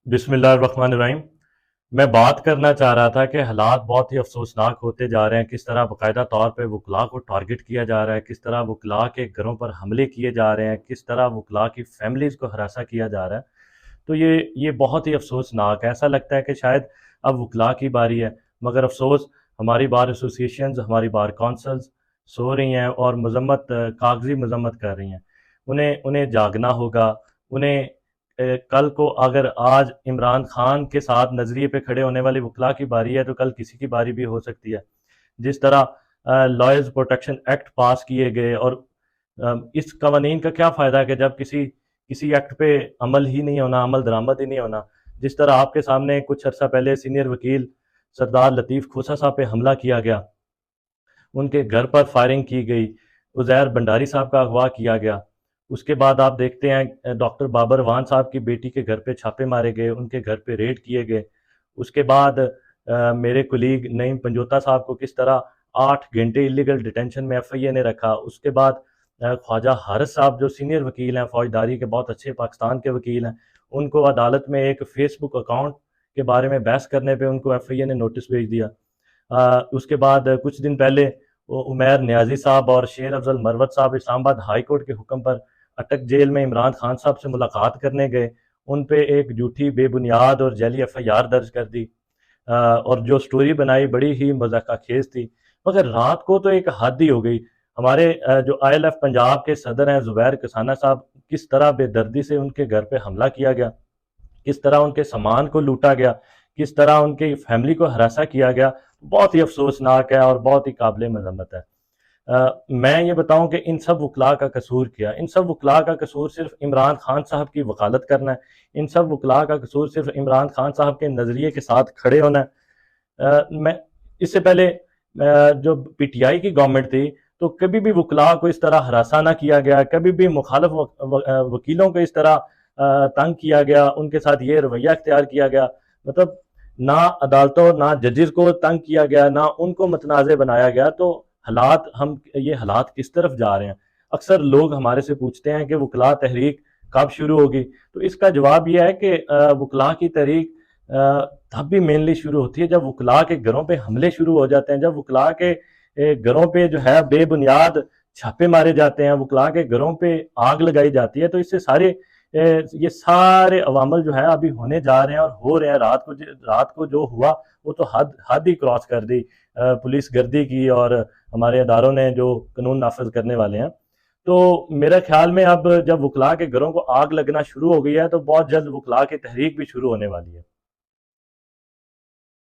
बिस्मिल्लाहिर्रहमानिर्रहीम। मैं बात करना चाह रहा था कि हालात बहुत ही अफसोसनाक होते जा रहे हैं। किस तरह बाकायदा तौर पे वकला को टारगेट किया जा रहा है, किस तरह वकला के घरों पर हमले किए जा रहे हैं, किस तरह वकला की फैमिलीज़ को हरासा किया जा रहा है। तो ये बहुत ही अफसोसनाक है। ऐसा लगता है कि शायद अब वकला की बारी है, मगर अफसोस हमारी बार एसोसिएशंस, हमारी बार कौंसल्स सो रही हैं और मजम्मत, कागजी मजम्मत कर रही हैं। उन्हें उन्हें जागना होगा। उन्हें कल को अगर आज इमरान खान के साथ नज़रिए पे खड़े होने वाली वकला की बारी है, तो कल किसी की बारी भी हो सकती है। जिस तरह लॉयर्स प्रोटेक्शन एक्ट पास किए गए, और इस कवानीन का क्या फ़ायदा है कि जब किसी किसी एक्ट पे अमल ही नहीं होना, अमल दरामद ही नहीं होना। जिस तरह आपके सामने कुछ अर्सा पहले सीनियर वकील सरदार लतीफ़ खोसा साहब पे हमला किया गया, उनके घर पर फायरिंग की गई, उज़ैर भंडारी साहब का अगवा किया गया। उसके बाद आप देखते हैं डॉक्टर बाबर वान साहब की बेटी के घर पे छापे मारे गए, उनके घर पे रेड किए गए। उसके बाद मेरे कुलीग नईम पंजोता साहब को किस तरह 8 घंटे इलीगल डिटेंशन में एफआईए ने रखा। उसके बाद ख्वाजा हारिस साहब जो सीनियर वकील हैं, फौजदारी के बहुत अच्छे पाकिस्तान के वकील हैं, उनको अदालत में एक फेसबुक अकाउंट के बारे में बहस करने पे उनको एफआईए ने नोटिस भेज दिया। उसके बाद कुछ दिन पहले उमैर नियाजी साहब और शेर अफजल मरवत साहब इस्लामाबाद हाई कोर्ट के हुक्म पर अटक जेल में इमरान खान साहब से मुलाकात करने गए। उन पे एक झूठी, बेबुनियाद और जैली एफआईआर दर्ज कर दी, और जो स्टोरी बनाई बड़ी ही मजाकाखेज थी। मगर रात को तो एक हद ही हो गई। हमारे जो आईएलएफ पंजाब के सदर हैं जुबैर कसाना साहब, किस तरह बेदर्दी से उनके घर पे हमला किया गया, किस तरह उनके सामान को लूटा गया, किस तरह उनकी फैमिली को हरासा किया गया, बहुत ही अफसोसनाक है और बहुत ही काबिल मजम्मत है। मैं ये बताऊं कि इन सब वकला का कसूर क्या। इन सब वकला का कसूर सिर्फ इमरान खान साहब की वकालत करना है। इन सब वकला का कसूर सिर्फ इमरान खान साहब के नज़रिए के साथ खड़े होना है। मैं इससे पहले जो पीटीआई की गवर्नमेंट थी, तो कभी भी वकला को इस तरह हरासा ना किया गया, कभी भी मुखालफ वकीलों को इस तरह तंग किया गया, उनके साथ ये रवैया अख्तियार किया गया। मतलब ना अदालतों, ना जजेस को तंग किया गया, ना उनको मतनाज़ बनाया गया। तो ये हालात किस तरफ जा रहे हैं। अक्सर लोग हमारे से पूछते हैं कि वकला तहरीक कब शुरू होगी, तो इसका जवाब यह है कि वकला की तहरीक तब भी मेनली शुरू होती है जब वकला के घरों पे हमले शुरू हो जाते हैं, जब वकला के घरों पे जो है बेबुनियाद छापे मारे जाते हैं, वकला के घरों पे आग लगाई जाती है। तो इससे ये सारे अवामल जो है अभी होने जा रहे हैं और हो रहे हैं। रात को जो हुआ वो तो हद ही क्रॉस कर दी पुलिस गर्दी की और हमारे अदारों ने जो कानून नाफिज करने वाले हैं। तो मेरे ख्याल में अब जब वकला के घरों को आग लगना शुरू हो गई है, तो बहुत जल्द वकला की तहरीक भी शुरू होने वाली है।